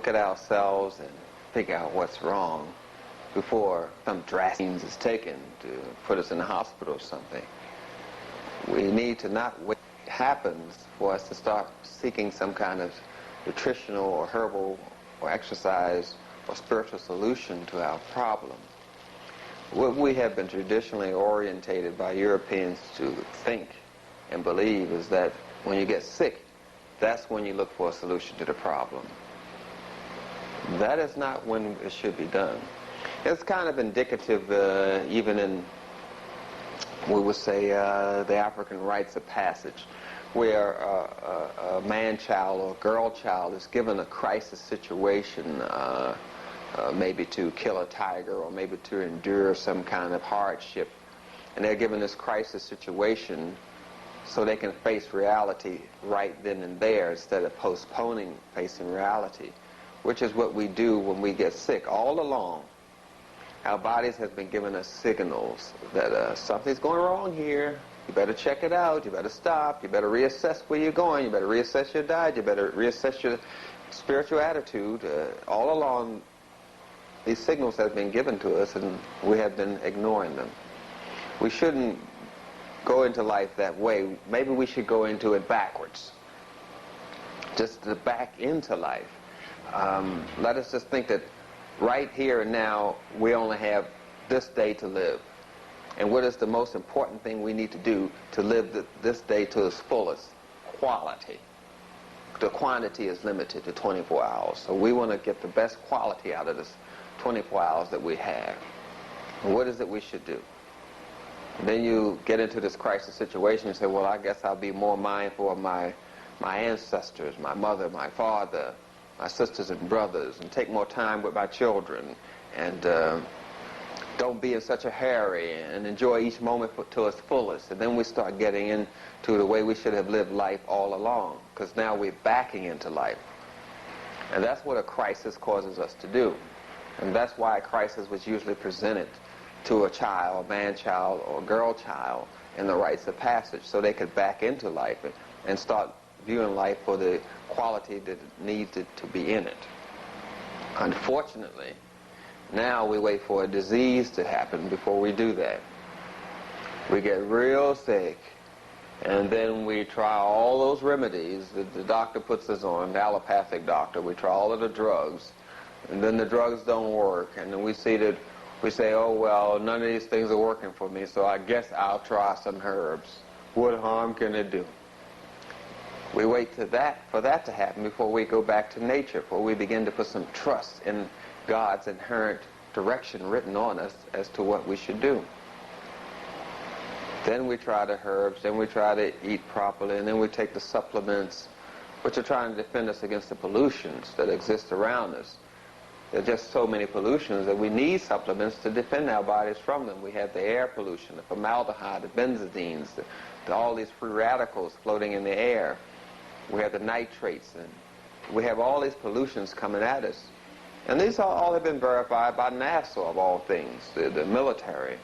at ourselves and figure out what's wrong before some drastic means is taken to put us in the hospital or something. We need to not wait until it happens for us to start seeking some kind of nutritional or herbal or exercise or spiritual solution to our problem. What we have been traditionally orientated by Europeans to think and believe is that when you get sick, that's when you look for a solution to the problem. That is not when it should be done. It's kind of indicative even in, we would say, the African rites of passage, where a man-child or a girl-child is given a crisis situation, maybe to kill a tiger or maybe to endure some kind of hardship. And they're given this crisis situation so they can face reality right then and there instead of postponing facing reality, which is what we do when we get sick. All along, our bodies have been giving us signals that something's going wrong here. You better check it out. You better stop. You better reassess where you're going. You better reassess your diet. You better reassess your spiritual attitude. All along, these signals have been given to us, and we have been ignoring them. We shouldn't go into life that way. Maybe we should go into it backwards, just to back into life. Let us just think that right here and now we only have this day to live, and what is the most important thing we need to do to live this day to its fullest? Quality. The quantity is limited to 24 hours, so we want to get the best quality out of this 24 hours that we have. And what is it we should do? And then you get into this crisis situation and say, well, I guess I'll be more mindful of my ancestors, my mother, my father, my sisters and brothers, and take more time with my children, and don't be in such a hurry, and enjoy each moment to its fullest. And then we start getting into the way we should have lived life all along, because now we're backing into life. And that's what a crisis causes us to do. And that's why a crisis was usually presented to a child, a man-child, or a girl-child in the rites of passage, so they could back into life and start viewing life for the quality that needed to be in it. Unfortunately, now we wait for a disease to happen before we do that. We get real sick, and then we try all those remedies that the doctor puts us on, the allopathic doctor. We try all of the drugs, and then the drugs don't work, and then we say, oh, well, none of these things are working for me, so I guess I'll try some herbs. What harm can it do? We wait for that to happen before we go back to nature, before we begin to put some trust in God's inherent direction written on us as to what we should do. Then we try the herbs, then we try to eat properly, and then we take the supplements, which are trying to defend us against the pollutions that exist around us. There are just so many pollutions that we need supplements to defend our bodies from them. We have the air pollution, the formaldehyde, the benzodiazines, all these free radicals floating in the air. We have the nitrates, and we have all these pollutions coming at us. And these all have been verified by NASA, of all things, the military,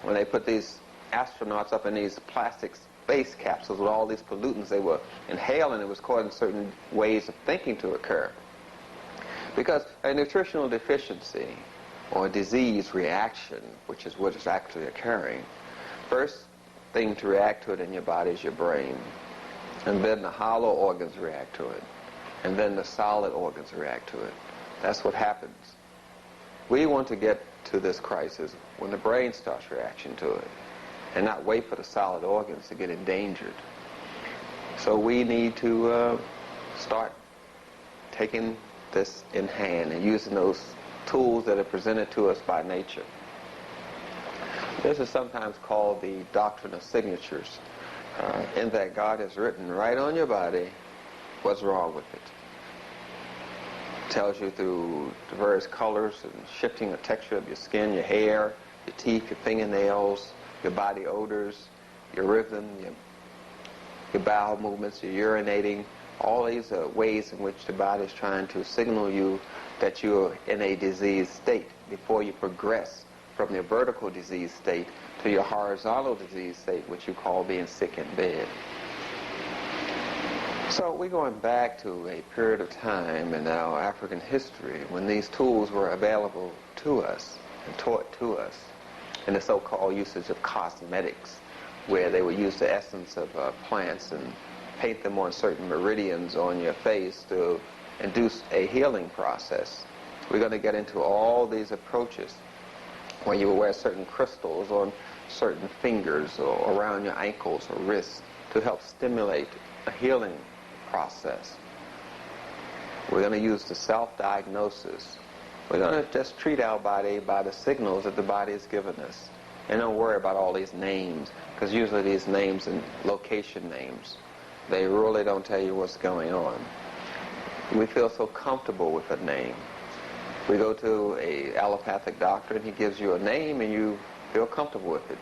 when they put these astronauts up in these plastic space capsules with all these pollutants they were inhaling. It was causing certain ways of thinking to occur. Because a nutritional deficiency or a disease reaction, which is what is actually occurring, first thing to react to it in your body is your brain. And then the hollow organs react to it. And then the solid organs react to it. That's what happens. We want to get to this crisis when the brain starts reacting to it, and not wait for the solid organs to get endangered. So we need to start taking this in hand and using those tools that are presented to us by nature. This is sometimes called the doctrine of signatures, in that God has written right on your body what's wrong with it. Tells you through the various colors and shifting the texture of your skin, your hair, your teeth, your fingernails, your body odors, your rhythm, your bowel movements, your urinating. All these are ways in which the body is trying to signal you that you're in a diseased state before you progress from your vertical disease state to your horizontal disease state, which you call being sick in bed. So we're going back to a period of time in our African history when these tools were available to us and taught to us, in the so-called usage of cosmetics, where they would use the essence of plants and paint them on certain meridians on your face to induce a healing process. We're going to get into all these approaches where you will wear certain crystals on certain fingers or around your ankles or wrists to help stimulate a healing process. We're going to use the self-diagnosis. We're going to just treat our body by the signals that the body has given us. And don't worry about all these names, because usually these names and location names, they really don't tell you what's going on. We feel so comfortable with a name. We go to a allopathic doctor and he gives you a name and you feel comfortable with it.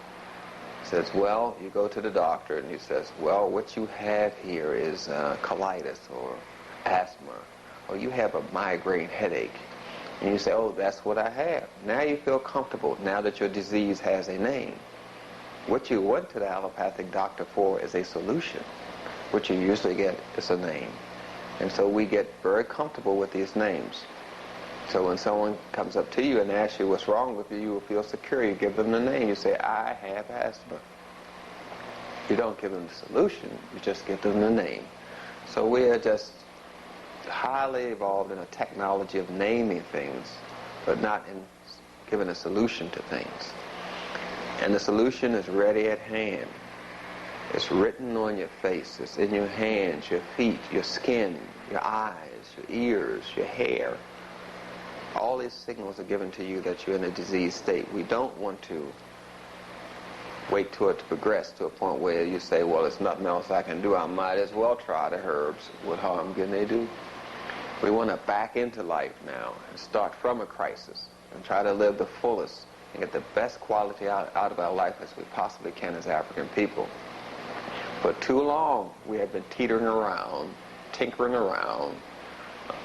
He says, well, you go to the doctor and he says, well, what you have here is colitis or asthma, or you have a migraine headache. And you say, oh, that's what I have. Now you feel comfortable, now that your disease has a name. What you went to the allopathic doctor for is a solution. What you usually get is a name. And so we get very comfortable with these names. So when someone comes up to you and asks you what's wrong with you, you will feel secure. You give them the name. You say, I have asthma. You don't give them the solution. You just give them the name. So we are just highly evolved in a technology of naming things, but not in giving a solution to things. And the solution is ready at hand. It's written on your face. It's in your hands, your feet, your skin, your eyes, your ears, your hair. All these signals are given to you that you're in a disease state. We don't want to wait till it to progress to a point where you say, well, there's nothing else I can do. I might as well try the herbs. What harm can they do? We want to back into life now and start from a crisis and try to live the fullest and get the best quality out of our life as we possibly can as African people. For too long, we have been teetering around, tinkering around,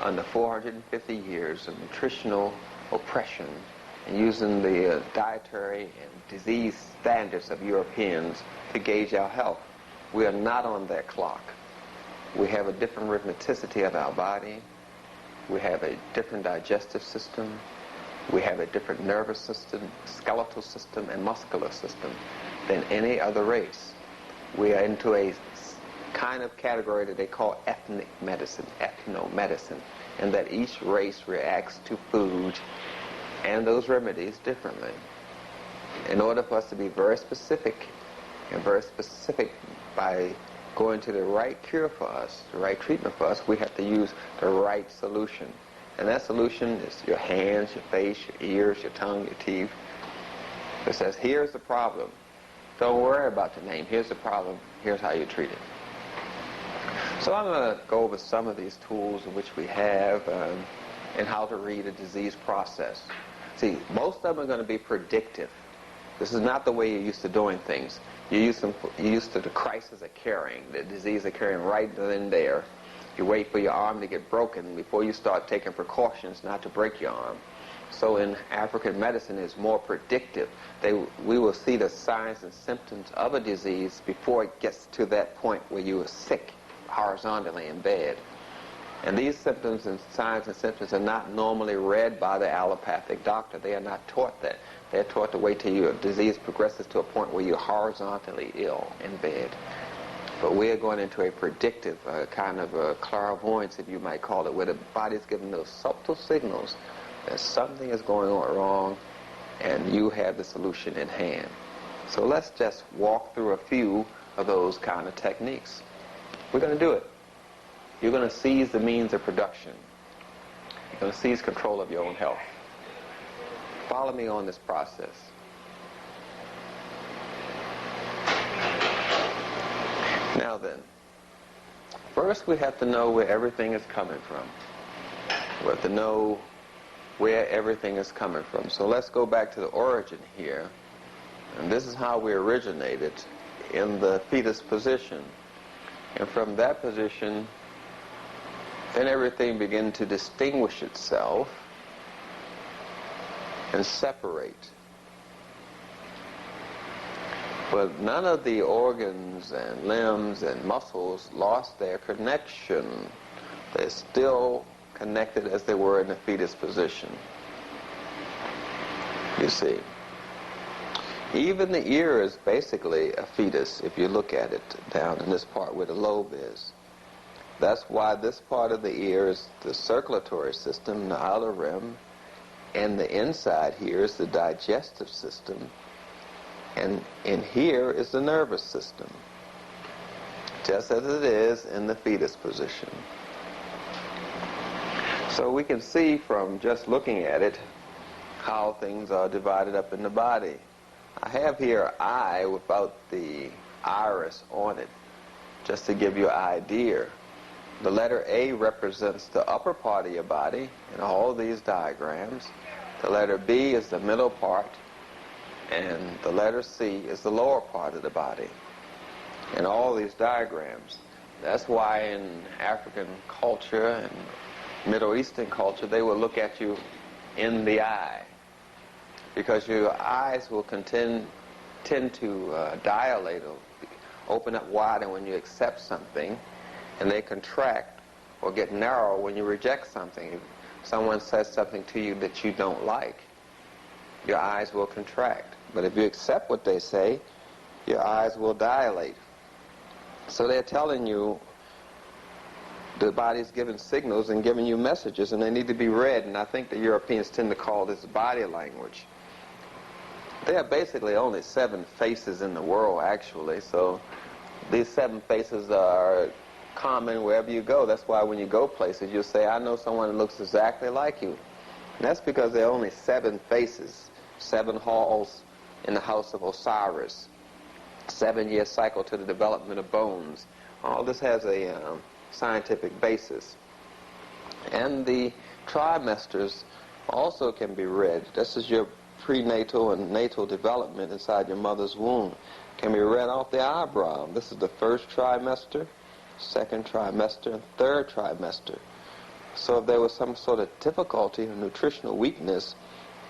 under 450 years of nutritional oppression and using the dietary and disease standards of Europeans to gauge our health. We are not on that clock. We have a different rhythmicity of our body. We have a different digestive system. We have a different nervous system, skeletal system, and muscular system than any other race. We are into a kind of category that they call ethnic medicine, ethnomedicine, and that each race reacts to food and those remedies differently. In order for us to be very specific, and very specific by going to the right cure for us, the right treatment for us, we have to use the right solution. And that solution is your hands, your face, your ears, your tongue, your teeth. It says, here's the problem. Don't worry about the name. Here's the problem. Here's how you treat it. So I'm going to go over some of these tools in which we have and how to read a disease process. See, most of them are going to be predictive. This is not the way you're used to doing things. You're used to the crisis of carrying, the disease of carrying right then and there. You wait for your arm to get broken before you start taking precautions not to break your arm. So in African medicine, it's more predictive. We will see the signs and symptoms of a disease before it gets to that point where you are sick horizontally in bed. And these symptoms and signs and symptoms are not normally read by the allopathic doctor. They are not taught that. They're taught to wait till your disease progresses to a point where you're horizontally ill in bed. But we are going into a predictive kind of a clairvoyance, if you might call it, where the body's giving those subtle signals that something is going on wrong and you have the solution in hand. So let's just walk through a few of those kind of techniques. We're going to do it. You're going to seize the means of production. You're going to seize control of your own health. Follow me on this process. Now then, first we have to know where everything is coming from. We have to know where everything is coming from. So let's go back to the origin here. And this is how we originated, in the fetus position. And from that position, then everything began to distinguish itself and separate. But none of the organs and limbs and muscles lost their connection. They're still connected as they were in the fetus position. You see. Even the ear is basically a fetus if you look at it down in this part where the lobe is. That's why this part of the ear is the circulatory system, the outer rim, and the inside here is the digestive system, and in here is the nervous system, just as it is in the fetus position. So we can see from just looking at it how things are divided up in the body. I have here eye without the iris on it, just to give you an idea. The letter A represents the upper part of your body in all these diagrams. The letter B is the middle part, and the letter C is the lower part of the body in all these diagrams. That's why in African culture and Middle Eastern culture, they will look at you in the eye, because your eyes will tend to dilate or open up wider when you accept something, and they contract or get narrow when you reject something. If someone says something to you that you don't like, your eyes will contract. But if you accept what they say, your eyes will dilate. So they're telling you, the body's giving signals and giving you messages, and they need to be read, and I think the Europeans tend to call this body language. There are basically only 7 faces in the world, actually, so these 7 faces are common wherever you go. That's why when you go places, you'll say, I know someone that looks exactly like you. And that's because there are only 7 faces, 7 halls in the house of Osiris, 7-year cycle to the development of bones. All this has a scientific basis. And the trimesters also can be read. This is your prenatal and natal development inside your mother's womb. Can be read off the eyebrow. This is the first trimester, second trimester, and third trimester. So if there was some sort of difficulty or nutritional weakness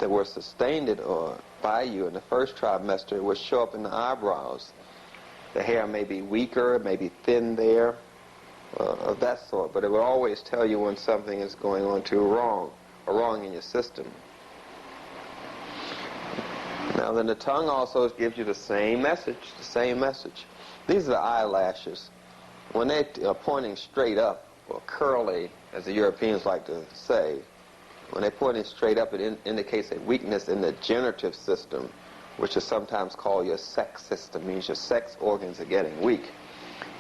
that were sustained or by you in the first trimester, it would show up in the eyebrows. The hair may be weaker, it may be thin there, of that sort, but it would always tell you when something is going on too wrong, or wrong in your system. Now then, the tongue also gives you the same message, These are the eyelashes. When they are pointing straight up, or curly, as the Europeans like to say, when they're pointing straight up, it indicates a weakness in the generative system, which is sometimes called your sex system, means your sex organs are getting weak.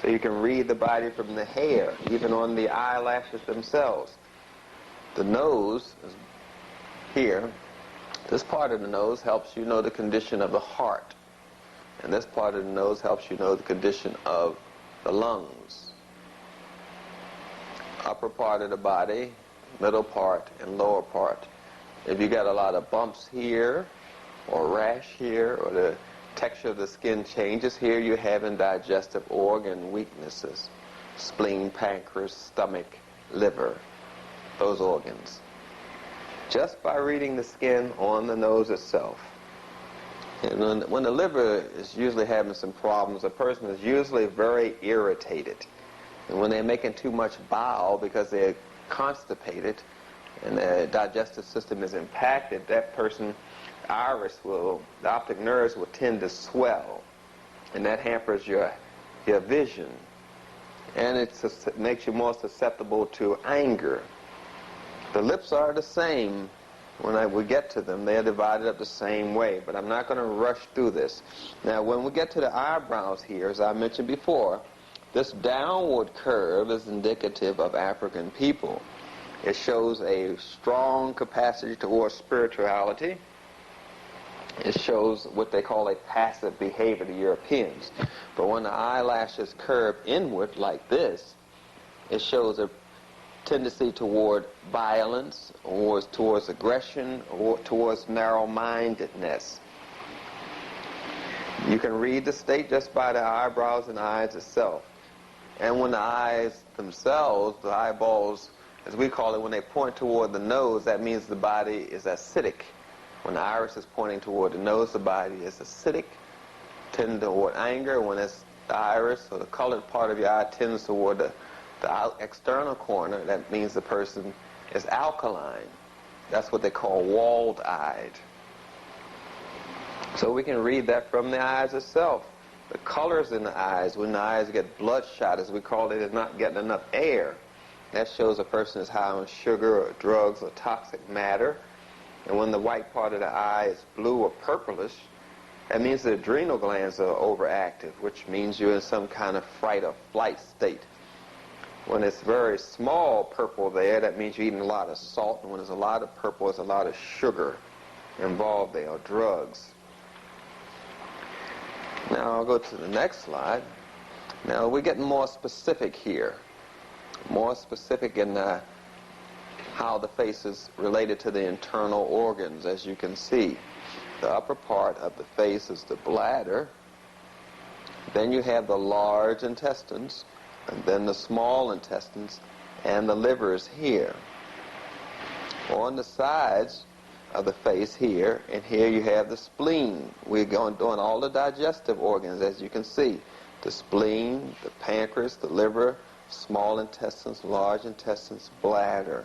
So you can read the body from the hair, even on the eyelashes themselves. The nose is here. This part of the nose helps you know the condition of the heart. And this part of the nose helps you know the condition of the lungs. Upper part of the body, middle part, and lower part. If you got a lot of bumps here, or rash here, or the texture of the skin changes here, you're having digestive organ weaknesses. Spleen, pancreas, stomach, liver, those organs. Just by reading the skin on the nose itself. And when the liver is usually having some problems, a person is usually very irritated. And when they're making too much bile because they're constipated and their digestive system is impacted, that person, the optic nerves will tend to swell, and that hampers your vision, and it makes you more susceptible to anger. The lips are the same. When we get to them, they are divided up the same way, but I'm not going to rush through this. Now, when we get to the eyebrows here, as I mentioned before, this downward curve is indicative of African people. It shows a strong capacity towards spirituality. It shows what they call a passive behavior to Europeans. But when the eyelashes curve inward like this, it shows a tendency toward violence, or towards aggression, or towards narrow-mindedness. You can read the state just by the eyebrows and eyes itself. And when the eyes themselves, the eyeballs, as we call it, when they point toward the nose, that means the body is acidic. When the iris is pointing toward the nose, the body is acidic. tend toward anger. When it's the iris or the colored part of your eye tends toward the external corner, that means the person is alkaline. That's what they call walled-eyed. So we can read that from the eyes itself. The colors in the eyes, when the eyes get bloodshot, as we call it, is not getting enough air. That shows a person is high on sugar or drugs or toxic matter. And when the white part of the eye is blue or purplish, that means the adrenal glands are overactive, which means you're in some kind of fight or flight state. When it's very small purple there, that means you're eating a lot of salt. And when there's a lot of purple, there's a lot of sugar involved there, or drugs. Now I'll go to the next slide. Now we're getting more specific here. More specific in how the face is related to the internal organs. As you can see, the upper part of the face is the bladder. Then you have the large intestines, and then the small intestines, and the liver is here. On the sides of the face here, and here you have the spleen. We're doing all the digestive organs, as you can see. The spleen, the pancreas, the liver, small intestines, large intestines, bladder.